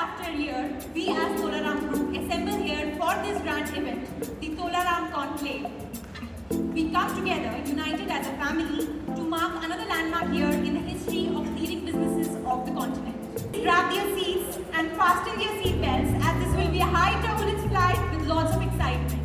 after year, we as Tolaram Group assemble here for this grand event, the Tolaram Conclave. We come together united as a family to mark another landmark year in the history of leading businesses of the continent. Grab your seats and fasten your seat belts as this will be a high turbulence flight with lots of excitement.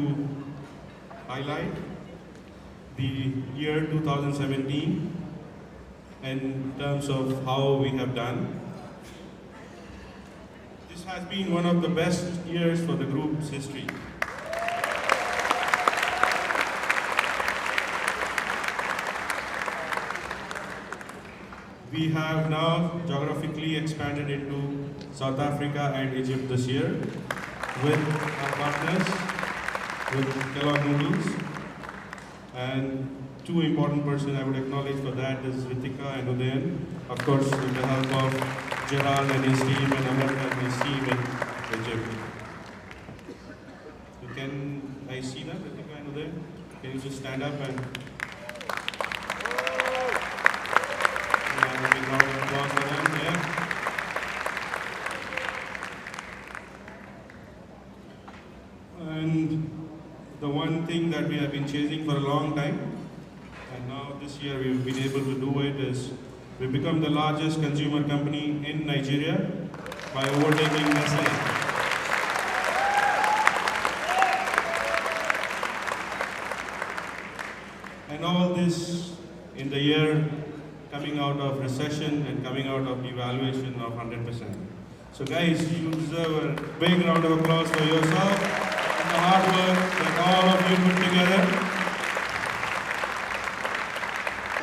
to highlight the year 2017 in terms of how we have done. This has been one of the best years for the group's history. We have now geographically expanded into South Africa and Egypt this year with our partners, with Kelloggs noodles. And two important persons I would acknowledge for that is Ritika and Udayan. Of course, with the help of Gerald and his team and Amar and his team in Egypt. So can I see that, Ritika and Udayan? Can you just stand up and a big round of applause for them? Yeah. And the one thing that we have been chasing for a long time, and now this year we've been able to do it, is we've become the largest consumer company in Nigeria by overtaking Nestle. And all this in the year coming out of recession and coming out of devaluation of 100%. So guys, you deserve a big round of applause for yourself. The hard work that all of you put together.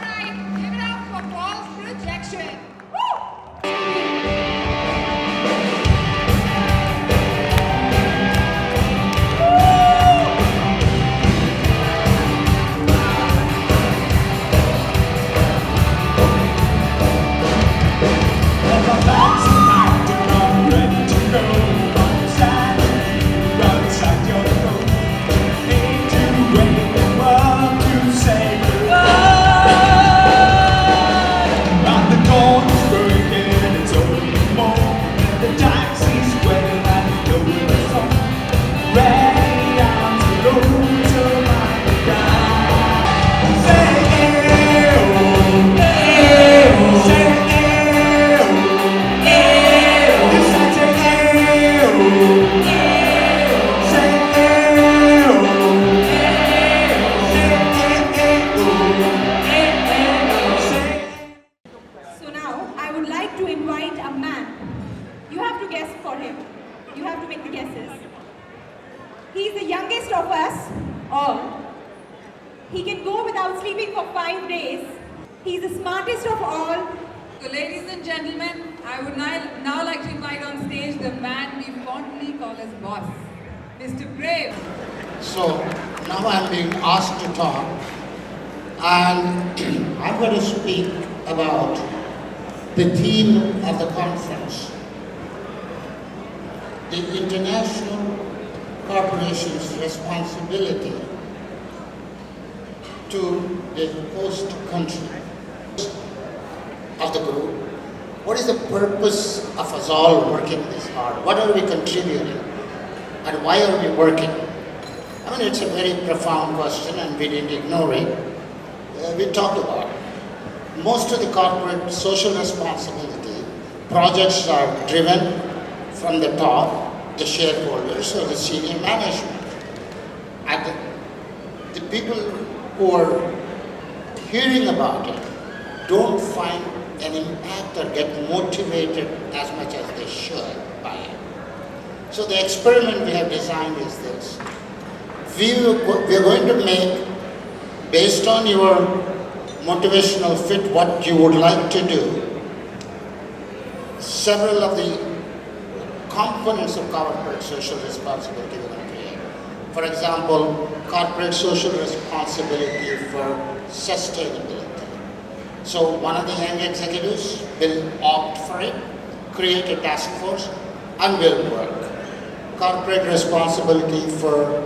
Alright, give it up for Paul's projection. He's the youngest of us all. He can go without sleeping for 5 days. He's the smartest of all. So ladies and gentlemen, I would now like to invite on stage the man we fondly call as boss, Mr. Brave. So now I'm being asked to talk, and I'm going to speak about the theme of the conference, the international corporation's responsibility to the host country of the group. What is the purpose of us all working this hard? What are we contributing? And why are we working? I mean, it's a very profound question and we didn't ignore it. We talked about it. Most of the corporate social responsibility projects are driven from the top, the shareholders or the senior management. And the people who are hearing about it don't find an impact or get motivated as much as they should by it. So the experiment we have designed is this. We are going to make, based on your motivational fit, what you would like to do, several of the components of corporate social responsibility we're going to create. For example, corporate social responsibility for sustainability. So one of the young executives will opt for it, create a task force, and will work. Corporate responsibility for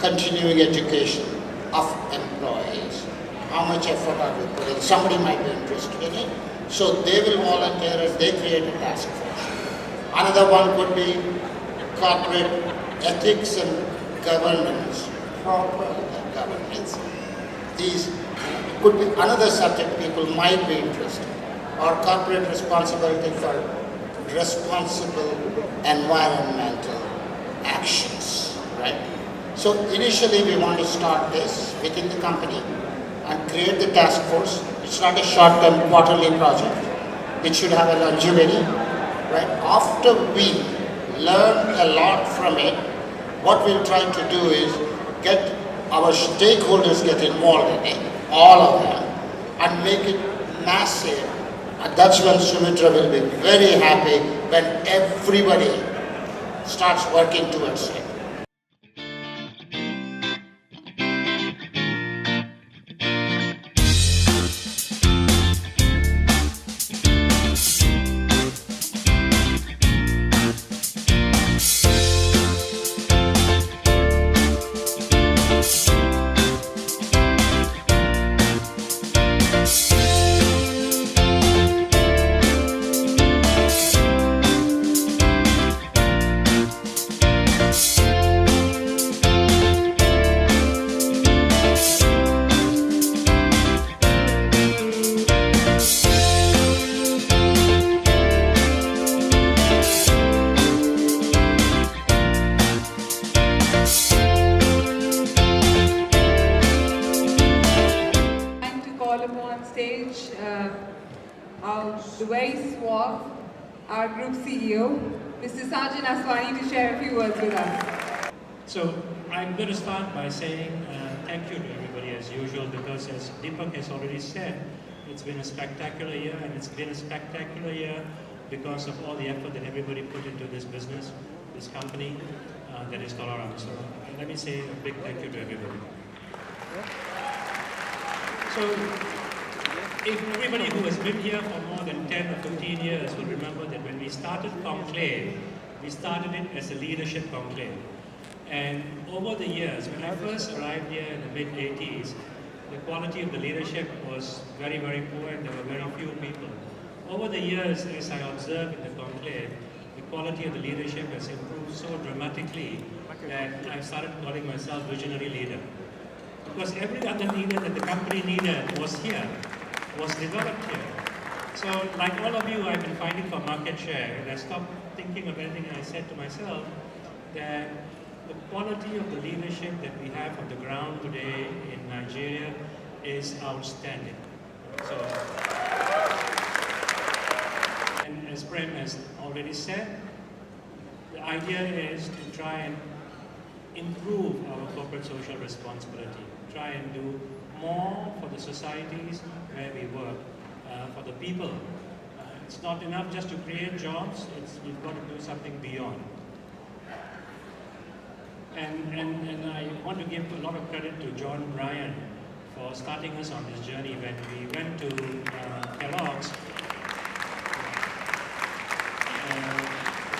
continuing education of employees. How much effort are we putting? Somebody might be interested in it, so they will volunteer as they create a task force. Another one could be corporate ethics and governance, proper governance. These could be another subject people might be interested in, or corporate responsibility for responsible environmental actions, right? So initially we want to start this within the company and create the task force. It's not a short-term quarterly project. It should have a longevity, right? After we learn a lot from it, what we'll try to do is get our stakeholders get involved in it, all of them, and make it massive. And that's when Sumitra will be very happy when everybody starts working towards it. The very suave, our group CEO, Mr. Sajjan Aswani, to share a few words with us. So I'm going to start by saying thank you to everybody as usual, because as Deepak has already said, it's been a spectacular year, and it's been a spectacular year because of all the effort that everybody put into this business, this company that is Tolaram. So let me say a big thank you to everybody. So everybody who has been here for more than 10 or 15 years will remember that when we started Conclave, we started it as a leadership conclave. And over the years, when I first arrived here in the mid-80s, the quality of the leadership was very, very poor, and there were very few people. Over the years, as I observed in the conclave, the quality of the leadership has improved so dramatically that I started calling myself visionary leader. Because every other leader that the company needed was here, was developed here. So like all of you, I've been fighting for market share, and I stopped thinking of anything, and I said to myself that the quality of the leadership that we have on the ground today in Nigeria is outstanding. So, and as Prem has already said, the idea is to try and improve our corporate social responsibility, try and do more for the societies where we work, for the people. It's not enough just to create jobs, we've got to do something beyond. And I want to give a lot of credit to John Bryan for starting us on this journey when we went to Kelloggs.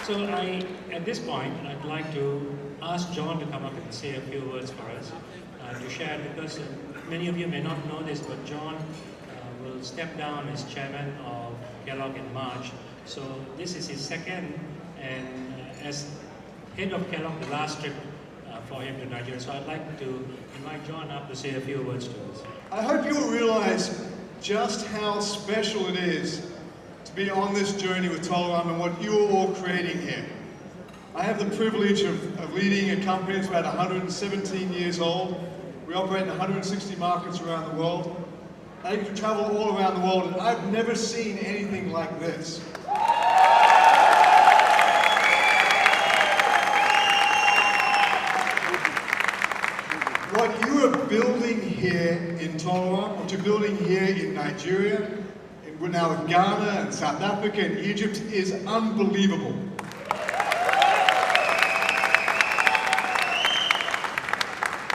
So at this point, I'd like to ask John to come up and say a few words for us, to share, because many of you may not know this, but John will step down as chairman of Kellogg in March. So this is his second, and as head of Kellogg, the last trip for him to Nigeria. So I'd like to invite John up to say a few words to us. I hope you'll realize just how special it is to be on this journey with Tolaram and what you are all creating here. I have the privilege of leading a company that's about 117 years old. We operate in 160 markets around the world. I get to travel all around the world, and I've never seen anything like this. What you are building here in Tolaram, what you're building here in Nigeria, we're now in Ghana and South Africa and Egypt, is unbelievable.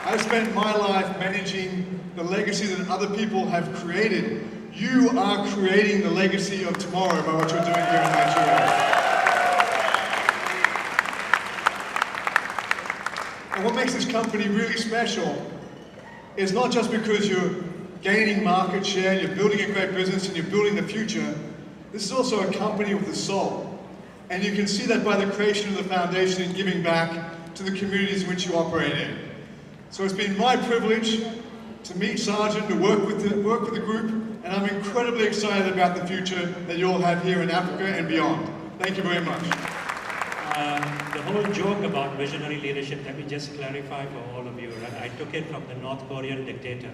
I've spent my life managing the legacy that other people have created. You are creating the legacy of tomorrow by what you're doing here in Nigeria. And what makes this company really special is not just because you're gaining market share, you're building a great business, and you're building the future. This is also a company with a soul. And you can see that by the creation of the foundation and giving back to the communities in which you operate in. So it's been my privilege to meet Sajjan, to work with the group, and I'm incredibly excited about the future that you all have here in Africa and beyond. Thank you very much. The whole joke about visionary leadership, let me just clarify for all of you, right? I took it from the North Korean dictator.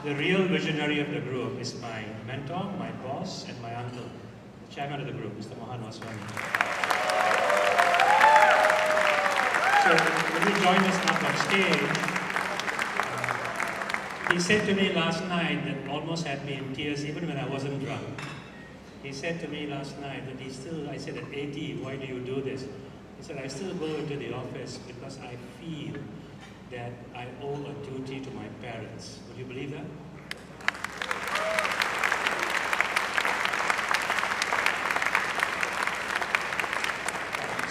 The real visionary of the group is my mentor, my boss, and my uncle, the chairman of the group, Mr. Mohan Waswani. So when he joined us up on stage, he said to me last night, that almost had me in tears even when I wasn't drunk. He said to me last night that I said at 80, why do you do this? He said, I still go into the office because I feel that I owe a duty to my parents. Would you believe that?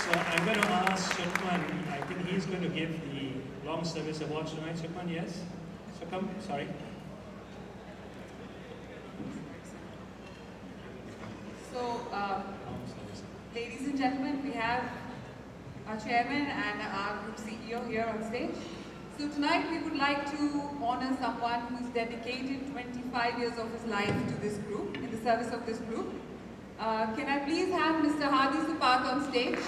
So I'm going to ask Shukman, I think he's going to give the long service awards tonight. Shukman, yes? Shukam, sorry. So, ladies and gentlemen, we have our chairman and our group CEO here on stage. So tonight we would like to honor someone who's dedicated 25 years of his life to this group, in the service of this group. Can I please have Mr. Hadi Supat on stage?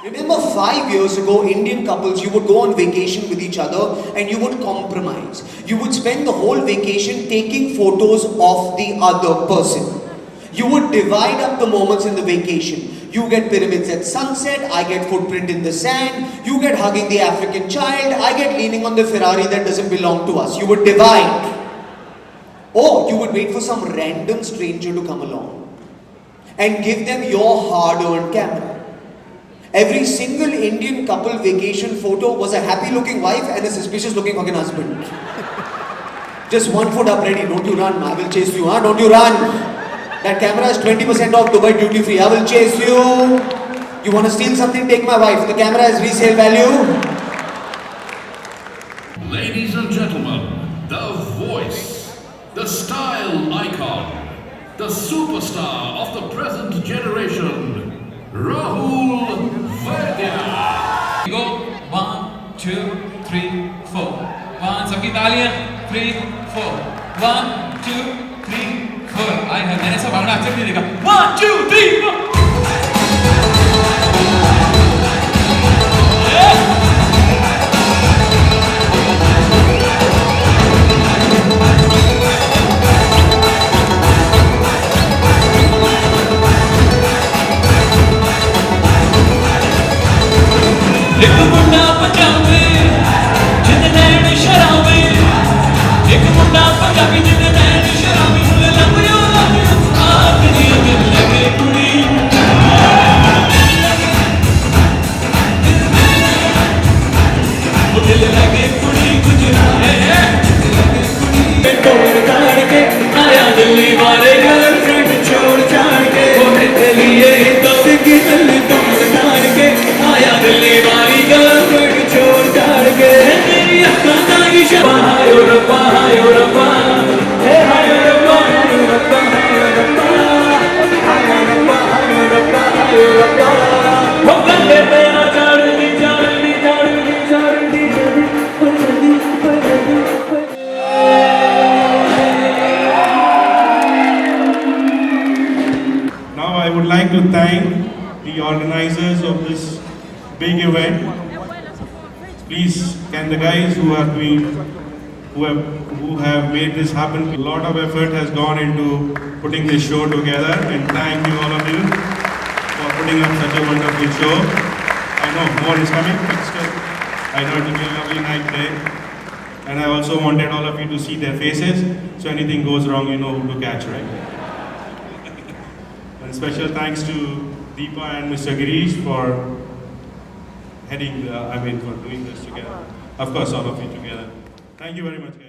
Remember 5 years ago, Indian couples, you would go on vacation with each other and you would compromise. You would spend the whole vacation taking photos of the other person. You would divide up the moments in the vacation. You get pyramids at sunset, I get footprint in the sand, you get hugging the African child, I get leaning on the Ferrari that doesn't belong to us. You would divide. Or you would wait for some random stranger to come along and give them your hard-earned camera. Every single Indian couple vacation photo was a happy-looking wife and a suspicious-looking fucking husband. Just 1 foot up ready, don't you run, I will chase you, huh? Don't you run. That camera is 20% off Dubai duty free, I will chase you. You want to steal something, take my wife, the camera has resale value. Ladies and gentlemen, the voice, the style icon, the superstar of the present generation, Rahul Vaidya. We go 1, 2, 3, 4. 1, सबकी तालियां. 3, 4. 1, 2, 3, 4. I have मैंने सब भागना अच्छा नहीं देखा. 1, 2, 3, 4. एक मुंडा पंजाबी जिंदे नैन शराबी एक मुंडा पंजाबी जिंदे नैन शराबी मुझे लंबियों आप दिल लगे कुड़ी दिल लगे कुड़ी गुजरा है तोड़ ताड़ के आया दिल्ली वाले गर्लफ्रेंड छोड़ छाड़ के वो मेरे लिए दस की दिल तोड़ ताड़ के आया दिल्ली वाली गर्लफ्रेंड छोड़ छाड़ के मेरी अक्कां दा इशारा हाय रब्बा हाय रब्बा हे हाय रब्बा हाय रब्बा हाय रब्बा हाय रब्बा हाय रब्बा हाय रब्बा वो गंदे तेरा चढ़दी चढ़दी चढ़दी चढ़दी चढ़दी Now I would like to thank the organizers of this big event. Please, can the guys who have made this happen, a lot of effort has gone into putting this show together, and thank you all of you for putting up such a wonderful show. I know more is coming, but still, I know it will be a lovely night today. And I also wanted all of you to see their faces, so anything goes wrong, you know who to catch, right? And special thanks to Deepa and Mr. Girish for for doing this together. Of course, all of you together. Thank you very much, guys.